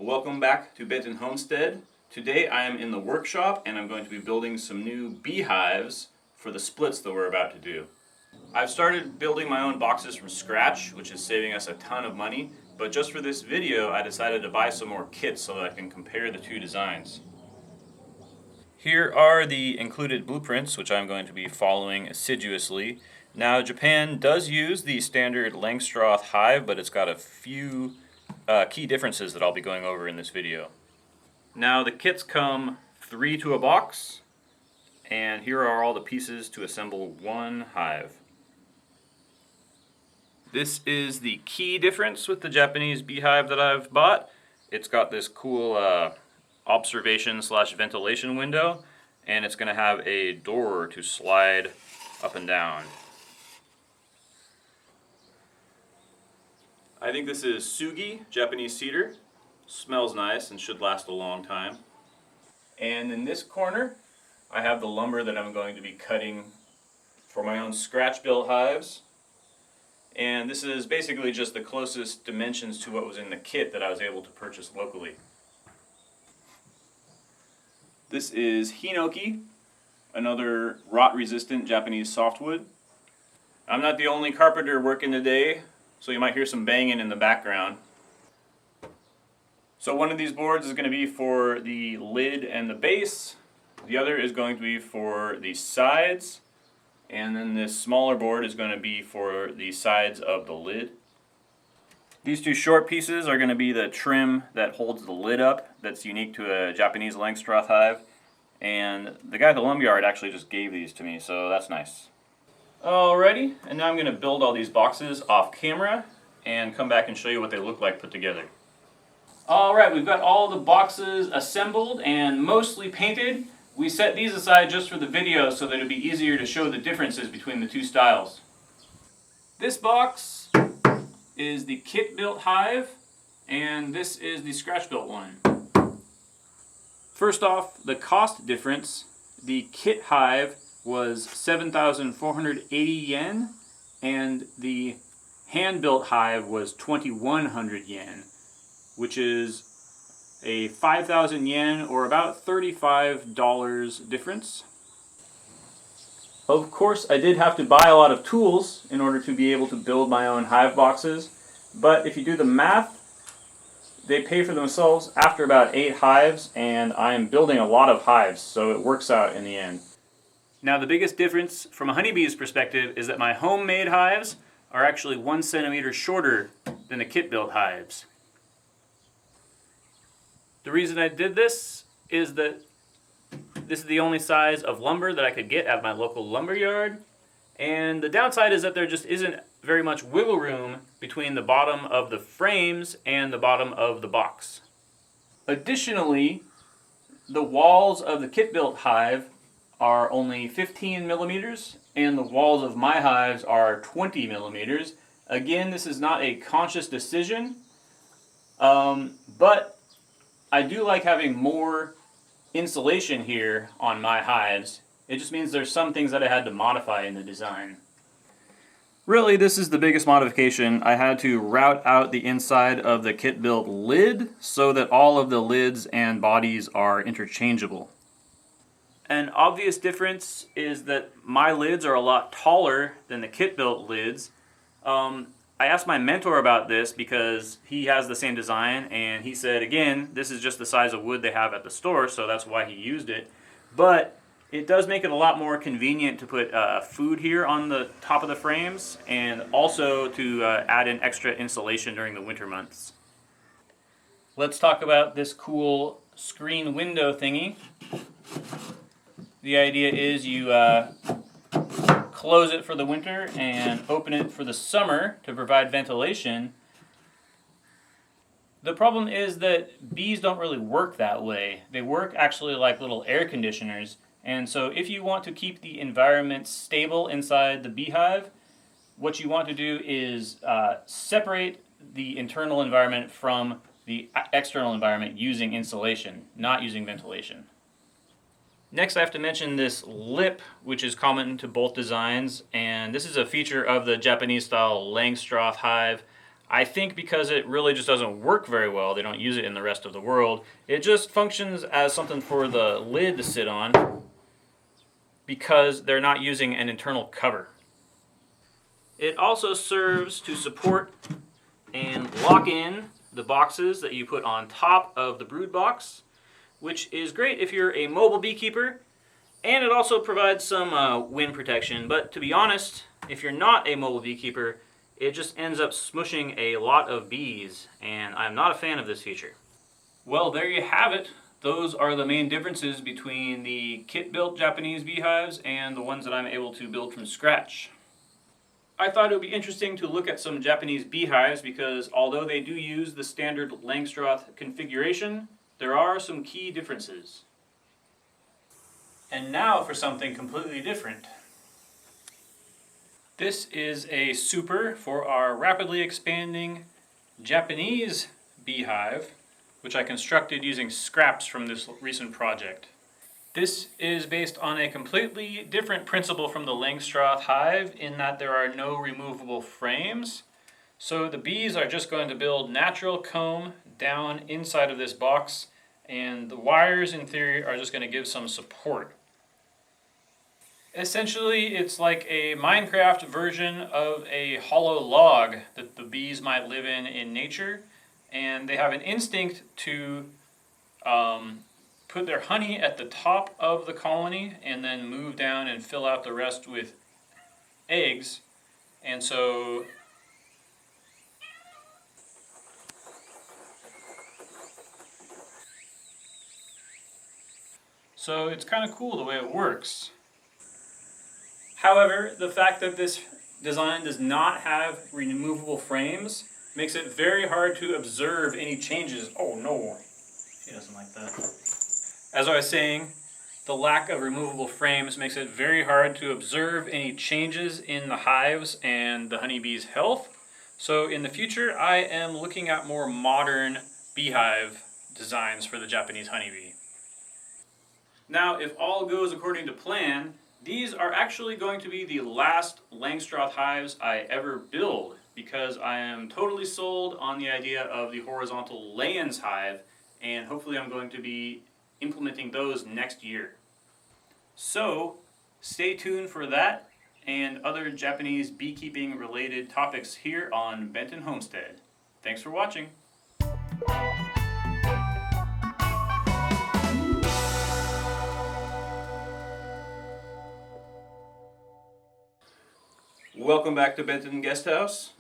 Welcome back to Benton Homestead. Today I am in the workshop and I'm going to be building some new beehives for the splits that we're about to do. I've started building my own boxes from scratch, which is saving us a ton of money, but just for this video I decided to buy some more kits so that I can compare the two designs. Here are the included blueprints, which I'm going to be following assiduously. Now, Japan does use the standard Langstroth hive, but it's got a few key differences that I'll be going over in this video. Now, the kits come 3 to a box, and here are all the pieces to assemble one hive. This is the key difference with the Japanese beehive that I've bought. It's got this cool observation/ventilation window, and it's going to have a door to slide up and down. I think this is sugi, Japanese cedar. Smells nice and should last a long time. And in this corner, I have the lumber that I'm going to be cutting for my own scratch-built hives. And this is basically just the closest dimensions to what was in the kit that I was able to purchase locally. This is hinoki, another rot-resistant Japanese softwood. I'm not the only carpenter working today, so you might hear some banging in the background. So one of these boards is going to be for the lid and the base. The other is going to be for the sides. And then this smaller board is going to be for the sides of the lid. These two short pieces are going to be the trim that holds the lid up. That's unique to a Japanese Langstroth hive. And the guy at the lumberyard actually just gave these to me, so that's nice. Alrighty, and now I'm going to build all these boxes off camera and come back and show you what they look like put together. Alright, we've got all the boxes assembled and mostly painted. We set these aside just for the video so that it would be easier to show the differences between the two styles. This box is the kit-built hive, and this is the scratch-built one. First off, the cost difference. The kit hive was 7,480 yen, and the hand-built hive was 2,100 yen, which is a 5,000 yen or about $35 difference. Of course, I did have to buy a lot of tools in order to be able to build my own hive boxes, but if you do the math, they pay for themselves after about 8 hives, and I am building a lot of hives, so it works out in the end. Now, the biggest difference from a honeybee's perspective is that my homemade hives are actually 1 centimeter shorter than the kit-built hives. The reason I did this is that this is the only size of lumber that I could get at my local lumberyard, and the downside is that there just isn't very much wiggle room between the bottom of the frames and the bottom of the box. Additionally, the walls of the kit-built hive are only 15 millimeters, and the walls of my hives are 20 millimeters. Again, this is not a conscious decision, but I do like having more insulation here on my hives. It just means there's some things that I had to modify in the design. Really, this is the biggest modification. I had to route out the inside of the kit-built lid so that all of the lids and bodies are interchangeable. An obvious difference is that my lids are a lot taller than the kit-built lids. I asked my mentor about this because he has the same design, and he said, again, this is just the size of wood they have at the store, so that's why he used it. But it does make it a lot more convenient to put food here on the top of the frames, and also to add in extra insulation during the winter months. Let's talk about this cool screen window thingy. The idea is you close it for the winter and open it for the summer to provide ventilation. The problem is that bees don't really work that way. They work actually like little air conditioners. And so if you want to keep the environment stable inside the beehive, what you want to do is separate the internal environment from the external environment using insulation, not using ventilation. Next, I have to mention this lip, which is common to both designs, and this is a feature of the Japanese style Langstroth hive. I think because it really just doesn't work very well, they don't use it in the rest of the world. It just functions as something for the lid to sit on because they're not using an internal cover. It also serves to support and lock in the boxes that you put on top of the brood box, which is great if you're a mobile beekeeper, and it also provides some wind protection. But to be honest, if you're not a mobile beekeeper, it just ends up smushing a lot of bees, and I'm not a fan of this feature. Well, there you have it. Those are the main differences between the kit-built Japanese beehives and the ones that I'm able to build from scratch. I thought it would be interesting to look at some Japanese beehives because although they do use the standard Langstroth configuration, there are some key differences. And now for something completely different. This is a super for our rapidly expanding Japanese beehive, which I constructed using scraps from this recent project. This is based on a completely different principle from the Langstroth hive in that there are no removable frames. So the bees are just going to build natural comb down inside of this box, and the wires in theory are just going to give some support. Essentially, it's like a Minecraft version of a hollow log that the bees might live in nature, and they have an instinct to put their honey at the top of the colony and then move down and fill out the rest with eggs. And so it's kind of cool the way it works. However, the fact that this design does not have removable frames makes it very hard to observe any changes. Oh no, she doesn't like that. As I was saying, the lack of removable frames makes it very hard to observe any changes in the hives and the honeybees' health. So in the future, I am looking at more modern beehive designs for the Japanese honeybee. Now, if all goes according to plan, these are actually going to be the last Langstroth hives I ever build because I am totally sold on the idea of the horizontal lay-ins hive, and hopefully I'm going to be implementing those next year. So stay tuned for that and other Japanese beekeeping related topics here on Benton Homestead. Thanks for watching. Welcome back to Benton Guesthouse.